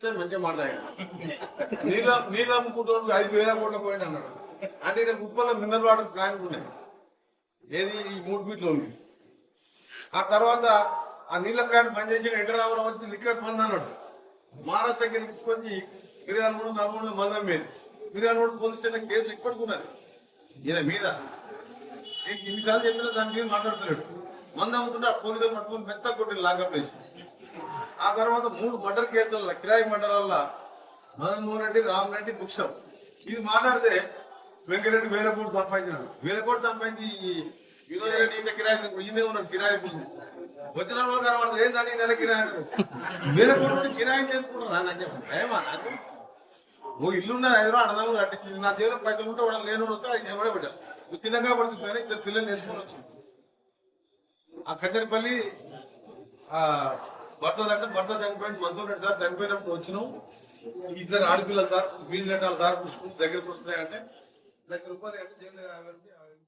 మంచిగా మాట్లాడాడు. నీళ్ళు అమ్ముకుంటూ 5,000 కోట్ల పోయింది అన్నాడు. అంటే ఇక్కడ కుప్పలో మినరల్ వాటర్ ప్లాంట్ ఉన్నాయి, ఏది ఈ 3 ఫీట్లు ఉంది. ఆ తర్వాత ఆ నీళ్ళ ప్లాంట్ బంద్ చేసి ఎంటరావరం వచ్చి లిక్కర్ బంద్ అన్నాడు. మహారాష్ట్రకి తీసుకొచ్చి మిర్యాలగూడ నల్గొండ మందం మీద మిర్యాలగూడ పోలీస్ స్టేషన్ కేసు ఇప్పటికున్నది ఈయన మీద. ఇన్నిసార్లు చెప్పినా దాని మీద మాట్లాడుతున్నాడు. మంద అమ్ముతుంటే ఆ పోలీసులు పట్టుకుని మెత్త కొట్టి లాకప్ వేసి. ఆ తర్వాత 3 మర్డర్ కేసుల కిరాయి మర్డర్ వల్ల మదన్మోహన్ రెడ్డి, రామరెడ్డి, బుక్సం ఇది మాట్లాడితే వెంకరెడ్డి 1,000 కోట్లు సంపాదించినాడు. 1,000 కోట్లు సంపాదించి వినోద్ రెడ్డి ఇంత కిరాయి ఈయనే ఉన్నాడు. కిరాయి పురుషుడు వచ్చిన వాళ్ళు కనబడతారు, ఏంటంటే నెల కిరాయి అంటాడు. 1,000 కోట్లు కిరాయి చేసుకుంటారా? నాకేమో భయమా? నాకు ఓ ఇల్లున్నది హైదరాబాద్ అన్నదమ్ములు కట్టించింది. నా దేవుడు పైసలు ఉంటే వాడు లేను ఎవడే పెట్టారు. చిన్నగా పడుతుంది, 2 పిల్లలు నేర్చుకుని వచ్చింది. ఆ కచ్చరిపల్లి భర్త చనిపోయిన మసూర్ రెడ్డి సార్ చనిపోయినప్పుడు వచ్చినాం. 2 ఆడపిల్లలు సార్ ఫీజు కట్టాలి సార్ దగ్గరకు వస్తున్నాయంటే ₹1,00,000 అంటే జైలు 50